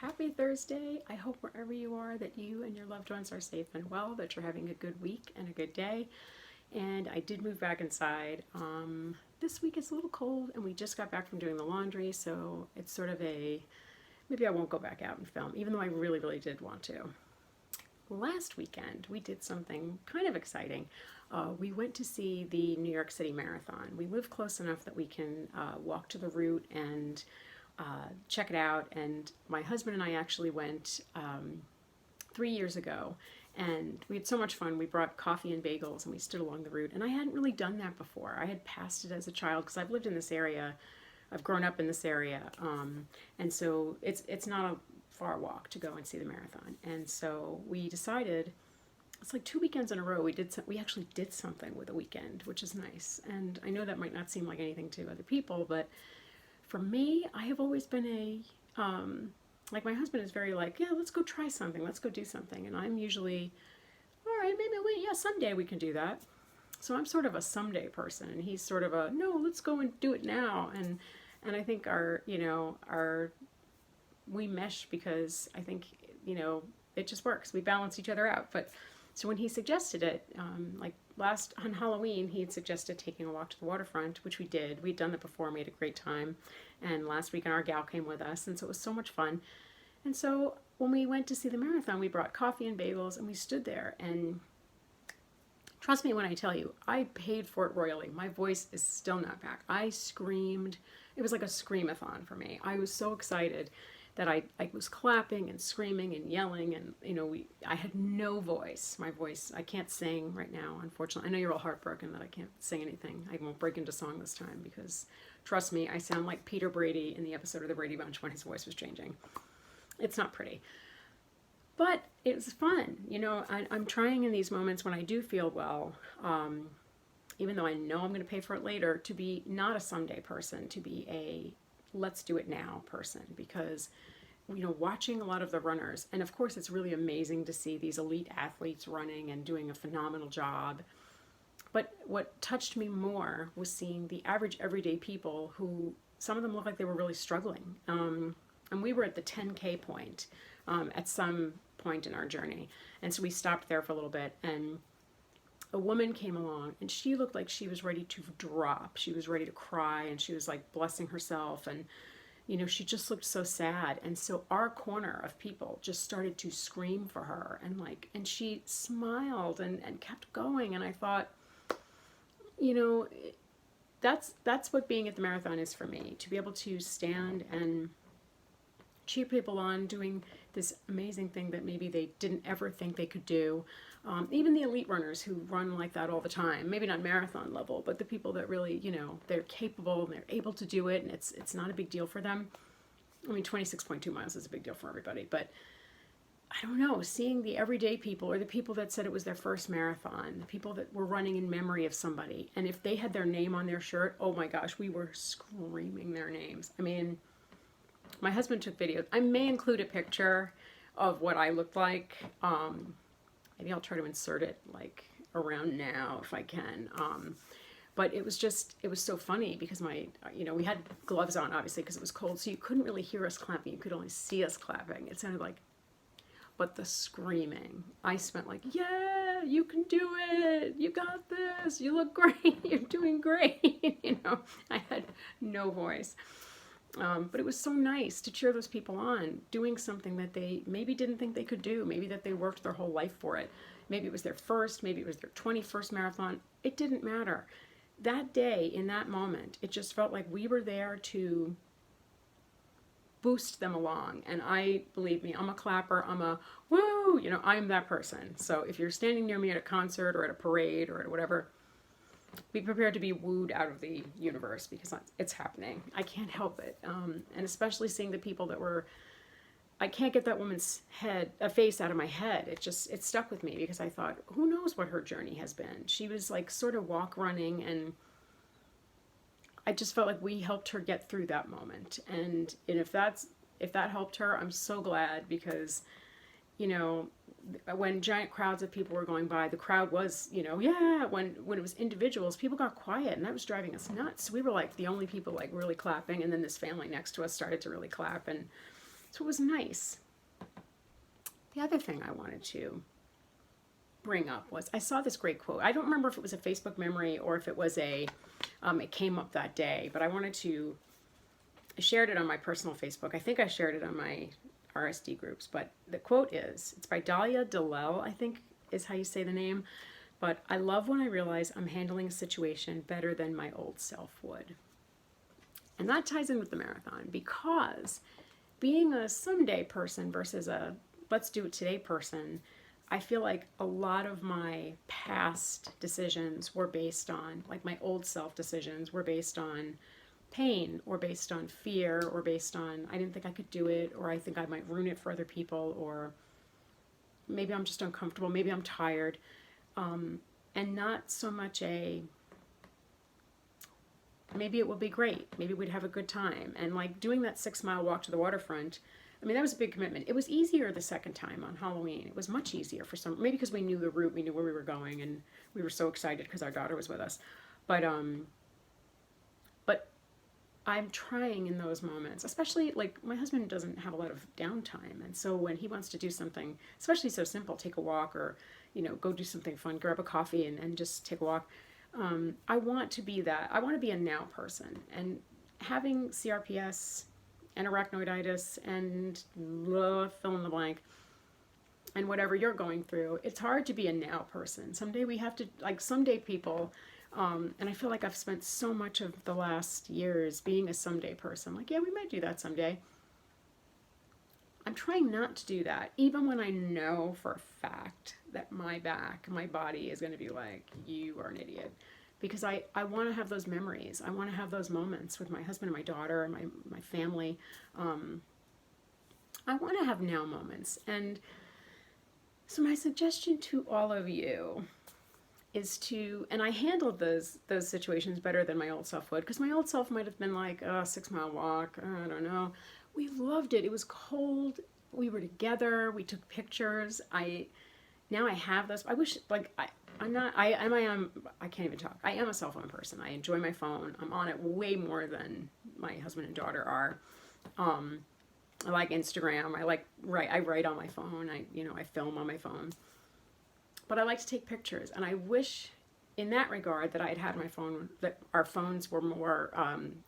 Happy Thursday. I hope wherever you are that you and your loved ones are safe and well, that you're having a good week and a good day. And I did move back inside. This week it's a little cold and we just got back from doing the laundry, so it's sort of maybe I won't go back out and film, even though I really, really did want to. Last weekend we did something kind of exciting. We went to see the New York City Marathon. We live close enough that we can walk to the route and check it out. And my husband and I actually went 3 years ago, and we had so much fun. We brought coffee and bagels and we stood along the route, and I hadn't really done that before. I had passed it as a child because I've lived in this area. I've grown up in this area, and so it's not a far walk to go and see the marathon. And so we decided, it's like 2 weekends in a row we actually did something with a weekend, which is nice. And I know that might not seem like anything to other people, but for me, I have always been like, my husband is very like, yeah, let's go try something, let's go do something. And I'm usually, all right, yeah, someday we can do that. So I'm sort of a someday person, and he's sort of a, no, let's go and do it now. And I think we mesh because I think, it just works. We balance each other out. But so when he suggested it, like last on Halloween, he had suggested taking a walk to the waterfront, which we did. We'd done that before, we had a great time. And last weekend our gal came with us, and so it was so much fun. And so when we went to see the marathon, we brought coffee and bagels, and we stood there. And trust me when I tell you, I paid for it royally. My voice is still not back. I screamed. It was like a screamathon for me. I was so excited that I was clapping and screaming and yelling, and I had no voice. My voice, I can't sing right now, unfortunately. I know you're all heartbroken that I can't sing anything. I won't break into song this time because, trust me, I sound like Peter Brady in the episode of The Brady Bunch when his voice was changing. It's not pretty. But it was fun. I'm trying in these moments when I do feel well, even though I know I'm going to pay for it later, to be not a someday person, to be a let's do it now person. Because watching a lot of the runners, and of course it's really amazing to see these elite athletes running and doing a phenomenal job, but what touched me more was seeing the average everyday people who, some of them looked like they were really struggling. And we were at the 10K point at some point in our journey, and so we stopped there for a little bit, and a woman came along, and she looked like she was ready to drop. She was ready to cry, and she was like blessing herself, and she just looked so sad. And so our corner of people just started to scream for her, and she smiled and kept going. And I thought, that's what being at the marathon is for me, to be able to stand and cheer people on doing this amazing thing that maybe they didn't ever think they could do. Even the elite runners who run like that all the time, maybe not marathon level, but the people that really, they're capable and they're able to do it, and it's not a big deal for them. I mean, 26.2 miles is a big deal for everybody, but I don't know, seeing the everyday people, or the people that said it was their first marathon, the people that were running in memory of somebody, and if they had their name on their shirt, oh my gosh, we were screaming their names. I mean, my husband took videos. I may include a picture of what I looked like. Maybe I'll try to insert it like around now if I can. But it was so funny because we had gloves on, obviously, because it was cold, so you couldn't really hear us clapping. You could only see us clapping. It sounded like, but the screaming, I spent like, yeah, you can do it. You got this. You look great. You're doing great. I had no voice. But it was so nice to cheer those people on, doing something that they maybe didn't think they could do, maybe that they worked their whole life for it. Maybe it was their first, maybe it was their 21st marathon. It didn't matter. That day, in that moment, it just felt like we were there to boost them along. And believe me, I'm a clapper, I'm a woo, I'm that person. So if you're standing near me at a concert or at a parade or at whatever, be prepared to be wooed out of the universe, because it's happening. I can't help it. And especially seeing the people that I can't get that woman's face out of my head. It stuck with me because I thought, who knows what her journey has been. She was like sort of walk running, and I just felt like we helped her get through that moment. And if that helped her, I'm so glad, because when giant crowds of people were going by, the crowd was, yeah, when it was individuals, people got quiet, and that was driving us nuts. We were like the only people like really clapping, and then this family next to us started to really clap, and So it was nice. The other thing I wanted to bring up was I saw this great quote. I don't remember if it was a Facebook memory or if it was it came up that day, but I shared it on my personal Facebook. I think I shared it on my RSD groups, but the quote it's by Dahlia Delel, I think is how you say the name. But I love when I realize I'm handling a situation better than my old self would. And that ties in with the marathon, because being a someday person versus a let's do it today person, I feel like a lot of my past decisions were based on, like my old self decisions were based on pain or based on fear or based on I didn't think I could do it, or I think I might ruin it for other people, or maybe I'm just uncomfortable, maybe I'm tired, and not so much maybe it will be great, maybe we'd have a good time. And like doing that 6-mile walk to the waterfront, I mean, that was a big commitment. It was easier the second time on Halloween. It was much easier for maybe because we knew the route, we knew where we were going, and we were so excited because our daughter was with us. But I'm trying in those moments, especially like my husband doesn't have a lot of downtime. And so when he wants to do something, especially so simple, take a walk or, go do something fun, grab a coffee and just take a walk. I want to be that. I want to be a now person. And having CRPS and arachnoiditis and fill in the blank and whatever you're going through, it's hard to be a now person. Someday we have to, like someday people, and I feel like I've spent so much of the last years being a someday person. Like, yeah, we might do that someday. I'm trying not to do that, even when I know for a fact that my body is going to be like, you are an idiot. Because I want to have those memories. I want to have those moments with my husband and my daughter and my family. I want to have now moments. And so my suggestion to all of you is and I handled those situations better than my old self would, because my old self might have been like, 6-mile walk, I don't know. We loved it. It was cold. We were together. We took pictures. Now I have those. I wish, like, I can't even talk. I am a cell phone person. I enjoy my phone. I'm on it way more than my husband and daughter are. I like Instagram. I write on my phone. I film on my phone. But I like to take pictures, and I wish in that regard that I had my phone, that our phones were more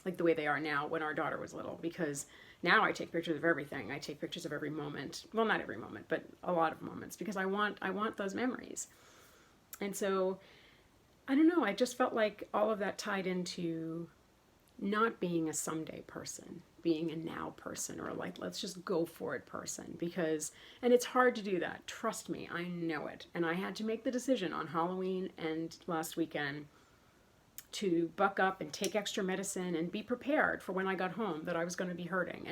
like the way they are now when our daughter was little, because now I take pictures of everything. I take pictures of every moment. Well, not every moment, but a lot of moments, because I want those memories. And so, I don't know, I just felt like all of that tied into not being a someday person, being a now person, or like, let's just go for it person, and it's hard to do that. Trust me, I know it. And I had to make the decision on Halloween and last weekend to buck up and take extra medicine and be prepared for when I got home that I was going to be hurting.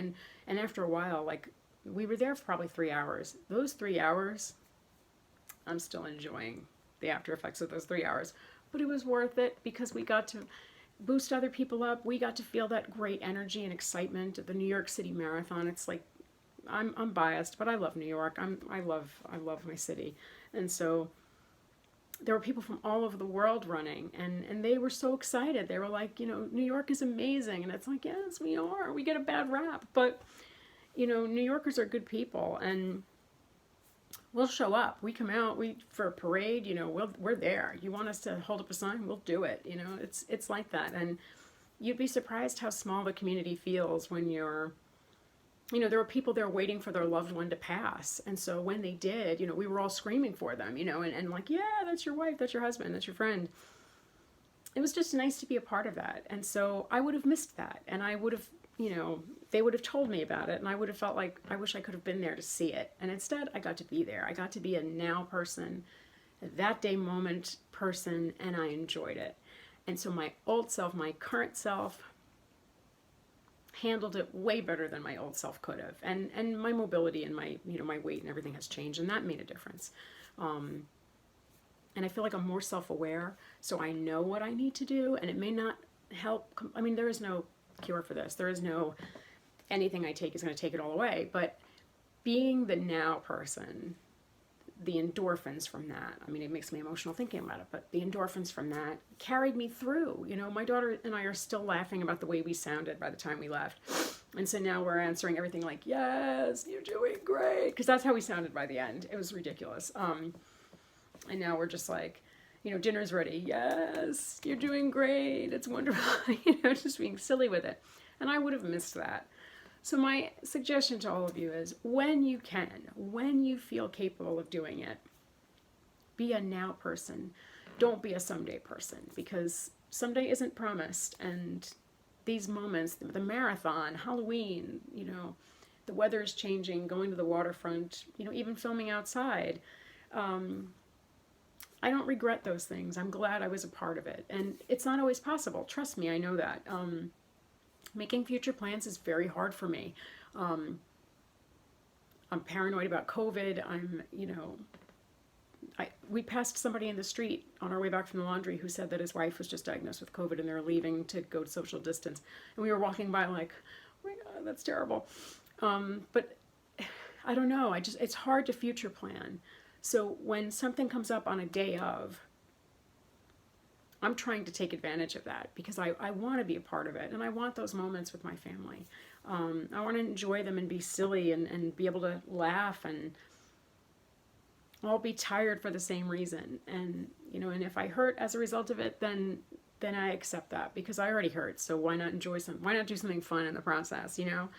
And after a while, like, we were there for probably 3 hours. Those 3 hours, I'm still enjoying the after effects of those 3 hours, but it was worth it because we got to boost other people up. We got to feel that great energy and excitement at the New York City Marathon. It's like, I'm biased, but I love New York. I love my city. And so there were people from all over the world running, and they were so excited. They were like, New York is amazing. And it's like, yes, we are. We get a bad rap, but New Yorkers are good people, and we'll show up. We come out, for a parade, we're there. You want us to hold up a sign, we'll do it. It's like that. And you'd be surprised how small the community feels when there were people there waiting for their loved one to pass. And so when they did, we were all screaming for them, and like, yeah, that's your wife, that's your husband, that's your friend. It was just nice to be a part of that. And so I would have missed that. And I would have, they would have told me about it, and I would have felt like I wish I could have been there to see it. And instead, I got to be there. I got to be a now person, a that day moment person, and I enjoyed it. And so my old self, my current self, handled it way better than my old self could have. And my mobility and my, my weight and everything has changed, and that made a difference. And I feel like I'm more self-aware, so I know what I need to do, and it may not help. I mean, there is no cure for this. There is no anything I take is going to take it all away. But being the now person, the endorphins from that, I mean, it makes me emotional thinking about it, but the endorphins from that carried me through. My daughter and I are still laughing about the way we sounded by the time we left. And so now we're answering everything like, yes, you're doing great. Because that's how we sounded by the end. It was ridiculous. And now we're just like, you know, dinner's ready. Yes, you're doing great. It's wonderful. You know, just being silly with it. And I would have missed that. So my suggestion to all of you is when you can, when you feel capable of doing it, be a now person. Don't be a someday person, because someday isn't promised. And these moments, the marathon, Halloween, you know, the weather is changing, going to the waterfront, you know, even filming outside. I don't regret those things. I'm glad I was a part of it. And it's not always possible. Trust me, I know that. Making future plans is very hard for me. I'm paranoid about COVID. We passed somebody in the street on our way back from the laundry who said that his wife was just diagnosed with COVID and they're leaving to go to social distance. And we were walking by like, oh my God, that's terrible. But I don't know. It's hard to future plan. So when something comes up on a day of, I'm trying to take advantage of that because I want to be a part of it, and I want those moments with my family. I want to enjoy them and be silly and be able to laugh, and I'll be tired for the same reason. And, you know, and if I hurt as a result of it, then I accept that because I already hurt. So why not why not do something fun in the process, you know?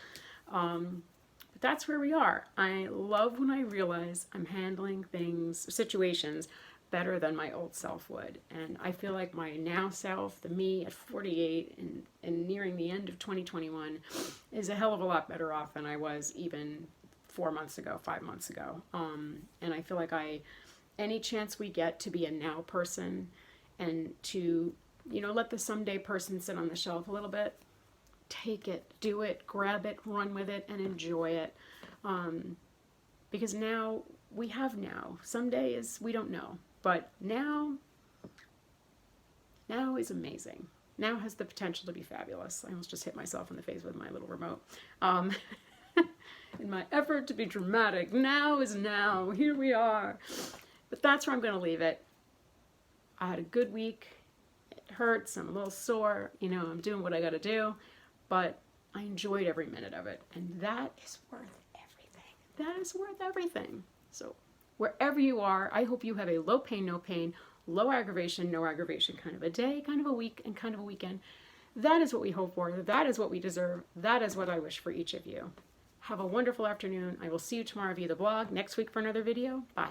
But that's where we are. I love when I realize I'm handling situations better than my old self would. And I feel like my now self, the me at 48 and nearing the end of 2021, is a hell of a lot better off than I was even 4 months ago, 5 months ago. And I feel like any chance we get to be a now person and to, you know, let the someday person sit on the shelf a little bit, take it, do it, grab it, run with it, and enjoy it. Because now we have now. Someday we don't know. But now is amazing. Now has the potential to be fabulous. I almost just hit myself in the face with my little remote. In my effort to be dramatic, now is now. Here we are. But that's where I'm going to leave it. I had a good week. It hurts. I'm a little sore. You know, I'm doing what I got to do. But I enjoyed every minute of it. And that is worth everything. That is worth everything. So wherever you are, I hope you have a low pain, no pain, low aggravation, no aggravation kind of a day, kind of a week, and kind of a weekend. That is what we hope for. That is what we deserve. That is what I wish for each of you. Have a wonderful afternoon. I will see you tomorrow via the blog, next week for another video. Bye.